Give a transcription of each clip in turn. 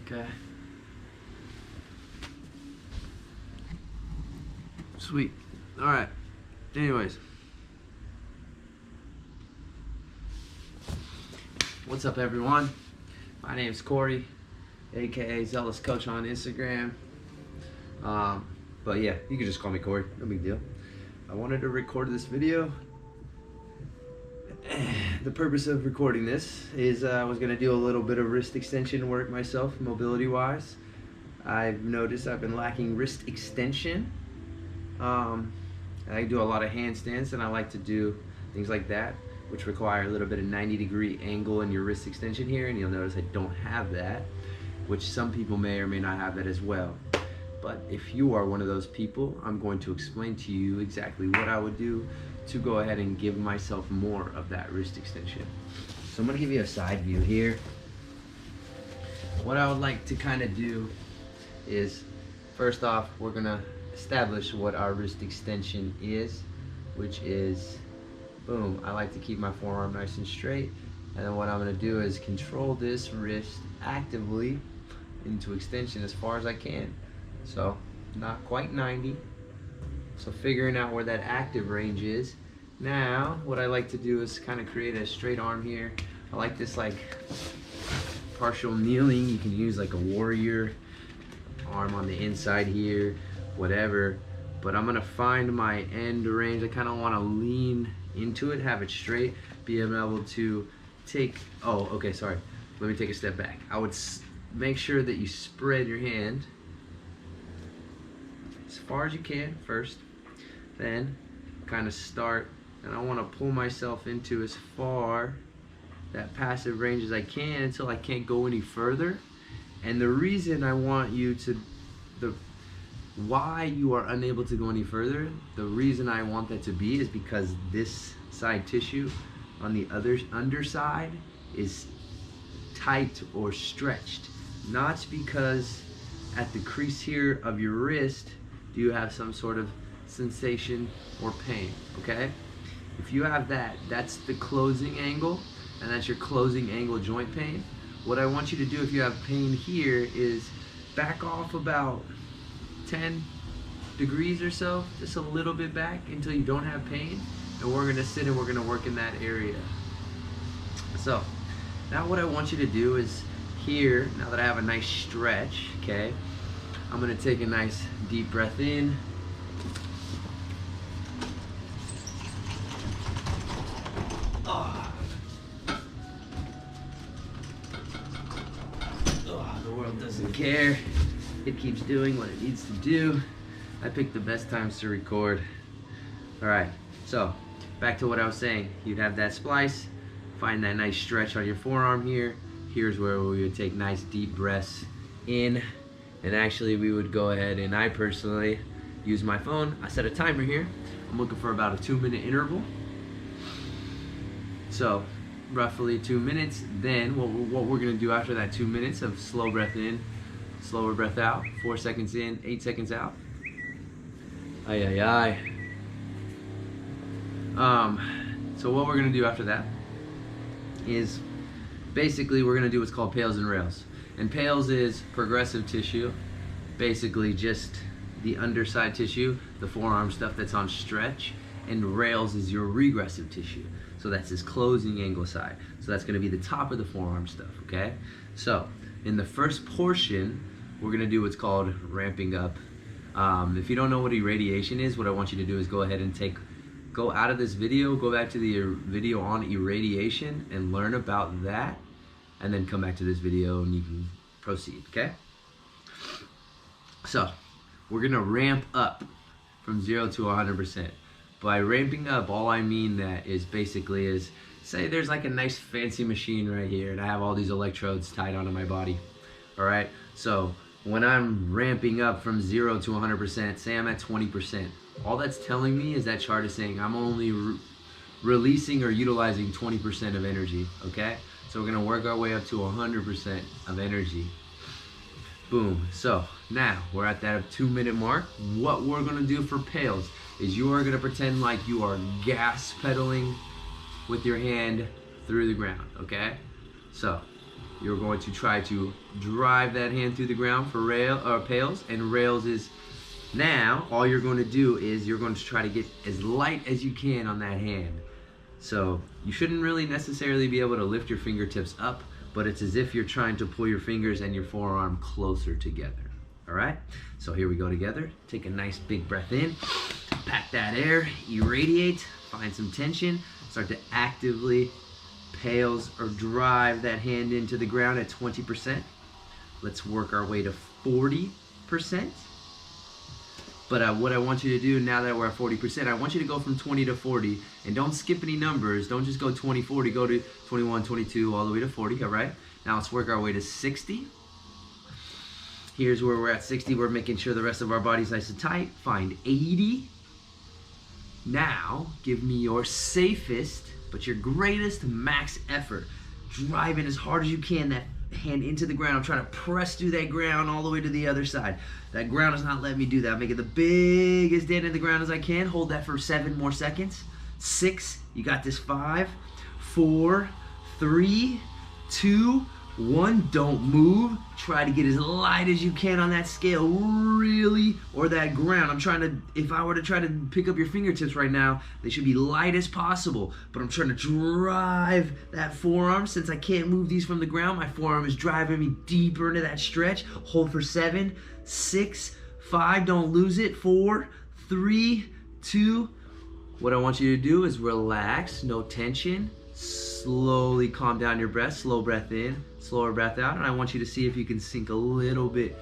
Okay. Sweet. All right. Anyways. What's up, everyone? My name is Corey, aka Zealous Coach on Instagram. But yeah, you can just call me Corey. No big deal. I wanted to record this video. The purpose of recording this is I was going to do a little bit of wrist extension work myself, mobility wise. I've noticed I've been lacking wrist extension. I do a lot of handstands, and I like to do things like that, which require a little bit of 90-degree angle in your wrist extension here, and you'll notice I don't have that, which some people may or may not have that as well. But if you are one of those people, I'm going to explain to you exactly what I would do to go ahead and give myself more of that wrist extension. So I'm going to give you a side view here. What I would like to kind of do is, first off, we're going to establish what our wrist extension is, which is, boom, I like to keep my forearm nice and straight. And then what I'm going to do is control this wrist actively into extension as far as I can. So not quite 90. So figuring out where that active range is. Now what I like to do is kind of create a straight arm here. I like this like partial kneeling. You can use like a warrior arm on the inside here, whatever. But I'm gonna find my end range. I kind of want to lean into it, have it straight, be able to take, oh, okay, sorry. Let me take a step back. I would make sure that you spread your hand as far as you can first, then kind of start, and I want to pull myself into as far that passive range as I can until I can't go any further. And the reason I want you to, why you are unable to go any further, the reason I want that to be is because this side tissue on the other underside is tight or stretched. Not because at the crease here of your wrist do you have some sort of sensation or pain, okay? If you have that, that's the closing angle, and that's your closing angle joint pain. What I want you to do if you have pain here is back off about 10 degrees or so, just a little bit back until you don't have pain, and we're gonna sit and we're gonna work in that area. So now what I want you to do is here, now that I have a nice stretch, okay, I'm gonna take a nice deep breath in. The world doesn't care. It keeps doing what it needs to do. I picked the best times to record. All right, so back to what I was saying. You'd have that splice, find that nice stretch on your forearm here. Here's where we would take nice deep breaths in, and actually we would go ahead, and I personally use my phone. I set a timer here. I'm looking for about a 2-minute interval. So roughly 2 minutes. Then what we're gonna do after that 2 minutes of slow breath in, slower breath out, 4 seconds in, 8 seconds out. Ay, ay, ay. So what we're gonna do after that is basically we're gonna do what's called Pails and rails. And Pails is progressive tissue, basically just the underside tissue, the forearm stuff that's on stretch, and rails is your regressive tissue. So that's this closing angle side. So that's gonna be the top of the forearm stuff, okay? So in the first portion, we're gonna do what's called ramping up. If you don't know what irradiation is, what I want you to do is go ahead and go out of this video, go back to the video on irradiation and learn about that, and then come back to this video and you can proceed, okay? So we're gonna ramp up from 0 to 100%. By ramping up, all I mean that is basically is, say there's like a nice fancy machine right here and I have all these electrodes tied onto my body, all right? So when I'm ramping up from 0 to 100%, say I'm at 20%, all that's telling me is that chart is saying I'm only releasing or utilizing 20% of energy, okay? So we're gonna work our way up to 100% of energy. Boom. So now we're at that 2-minute mark. What we're gonna do for Pails is you are gonna pretend like you are gas pedaling with your hand through the ground, okay? So you're going to try to drive that hand through the ground for Pails, and rails is now all you're going to do is you're going to try to get as light as you can on that hand. So you shouldn't really necessarily be able to lift your fingertips up, but it's as if you're trying to pull your fingers and your forearm closer together. All right, so here we go together. Take a nice big breath in, pack that air, irradiate, find some tension, start to actively Pails or drive that hand into the ground at 20%. Let's work our way to 40%. But what I want you to do now that we're at 40%, I want you to go from 20 to 40, and don't skip any numbers. Don't just go 20, 40, go to 21, 22, all the way to 40, all right? Now let's work our way to 60. Here's where we're at 60. We're making sure the rest of our body's nice and tight. Find 80. Now, give me your safest, but your greatest max effort. Driving as hard as you can that hand into the ground. I'm trying to press through that ground all the way to the other side. That ground is not letting me do that. I'm making the biggest dent in the ground as I can. Hold that for 7 more seconds. 6, you got this. 5, 4, 3, 2, 1. Don't move. Try to get as light as you can on that scale, really, or that ground. I'm trying to, if I were to try to pick up your fingertips right now, they should be light as possible, but I'm trying to drive that forearm. Since I can't move these from the ground, my forearm is driving me deeper into that stretch. Hold for 7, 6, 5, don't lose it. 4, 3, 2. What I want you to do is relax, no tension. Slowly calm down your breath, slow breath in, slower breath out, and I want you to see if you can sink a little bit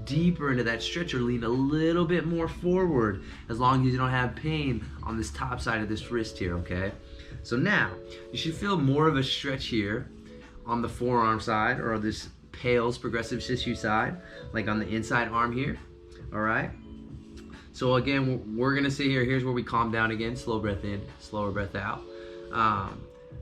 deeper into that stretch or lean a little bit more forward, as long as you don't have pain on this top side of this wrist here, okay? So now, you should feel more of a stretch here on the forearm side, or this Pails progressive tissue side, like on the inside arm here, all right? So again, we're gonna see here, here's where we calm down again, slow breath in, slower breath out.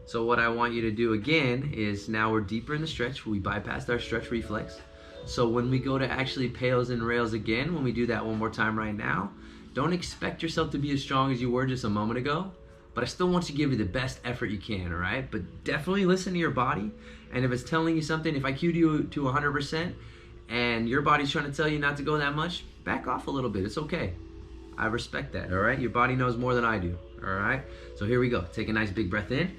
So what I want you to do again is, now we're deeper in the stretch, we bypassed our stretch reflex. So when we go to actually Pails and rails again, when we do that one more time right now, don't expect yourself to be as strong as you were just a moment ago, but I still want you to give you the best effort you can, all right? But definitely listen to your body, and if it's telling you something, if I cued you to 100% and your body's trying to tell you not to go that much, back off a little bit, it's okay. I respect that, all right? Your body knows more than I do, all right? So here we go. Take a nice big breath in.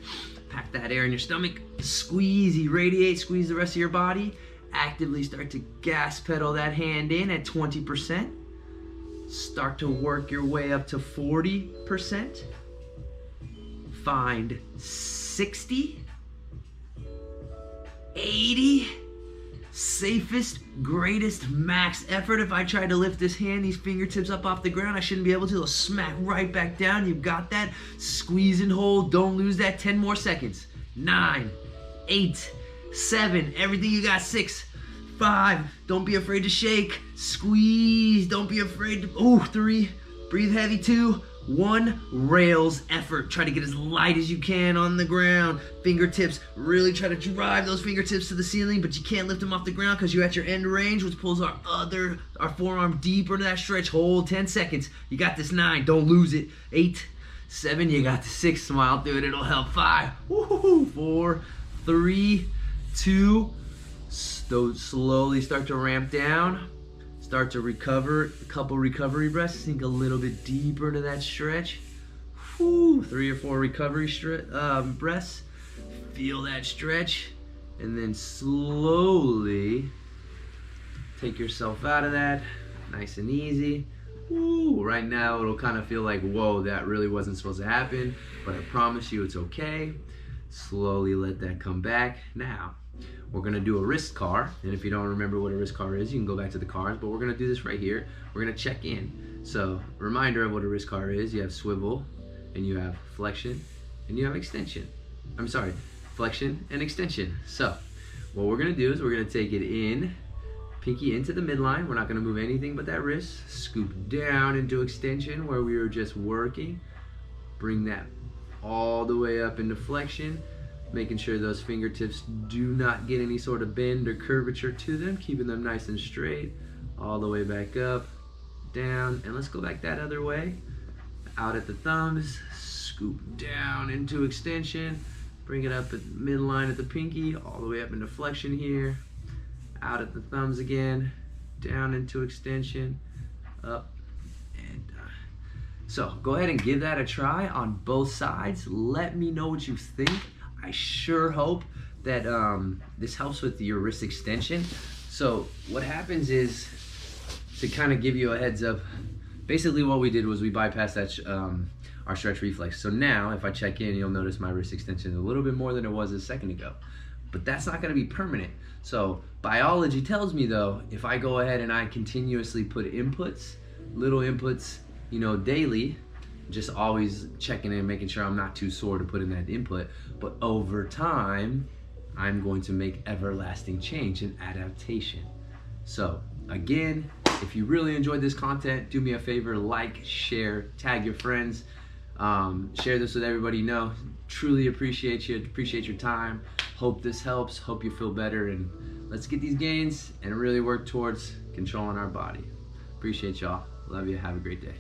Pack that air in your stomach. Squeeze, irradiate, squeeze the rest of your body. Actively start to gas pedal that hand in at 20%. Start to work your way up to 40%. Find 60, 80. Safest, greatest, max effort. If I try to lift this hand, these fingertips up off the ground, I shouldn't be able to. They'll smack right back down. You've got that. Squeeze and hold. Don't lose that. 10 more seconds. 9, 8, 7. Everything you got. 6, 5. Don't be afraid to shake. Squeeze. Don't be afraid to. 3. Breathe heavy. 2, 1. Rails effort. Try to get as light as you can on the ground. Fingertips, really try to drive those fingertips to the ceiling, but you can't lift them off the ground because you're at your end range, which pulls our forearm deeper into that stretch. Hold 10 seconds. You got this. 9, don't lose it. 8, 7, you got the 6. Smile through it, it'll help. 5, 4, 3, 2. Slowly start to ramp down. Start to recover, a couple recovery breaths, sink a little bit deeper into that stretch. 3 or 4 recovery breaths. Feel that stretch, and then slowly take yourself out of that, nice and easy. Right now it'll kind of feel like, whoa, that really wasn't supposed to happen, but I promise you it's okay. Slowly let that come back. Now, we're gonna do a wrist car, and if you don't remember what a wrist car is, you can go back to the cars, but we're gonna do this right here. We're gonna check in. So, reminder of what a wrist car is: you have swivel, and you have flexion, and you have extension. I'm sorry, flexion and extension. So, what we're gonna do is we're gonna take it in, pinky into the midline. We're not gonna move anything but that wrist. Scoop down into extension where we were just working. Bring that all the way up into flexion, making sure those fingertips do not get any sort of bend or curvature to them, keeping them nice and straight, all the way back up, down, and let's go back that other way. Out at the thumbs, scoop down into extension, Bring it up at midline at the pinky, all the way up into flexion here, out at the thumbs again, down into extension, up, and so go ahead and give that a try on both sides. Let me know what you think. I sure hope that this helps with your wrist extension. So what happens is, to kind of give you a heads up, basically what we did was we bypassed that our stretch reflex. So now if I check in, you'll notice my wrist extension is a little bit more than it was a second ago. But that's not going to be permanent. So biology tells me though, if I go ahead and I continuously put inputs, little inputs, you know, daily, just always checking in, making sure I'm not too sore to put in that input, but over time, I'm going to make everlasting change and adaptation. So again, if you really enjoyed this content, do me a favor, like, share, tag your friends, share this with everybody you know. Truly appreciate you, appreciate your time. Hope this helps, hope you feel better, and let's get these gains and really work towards controlling our body. Appreciate y'all. Love you. Have a great day.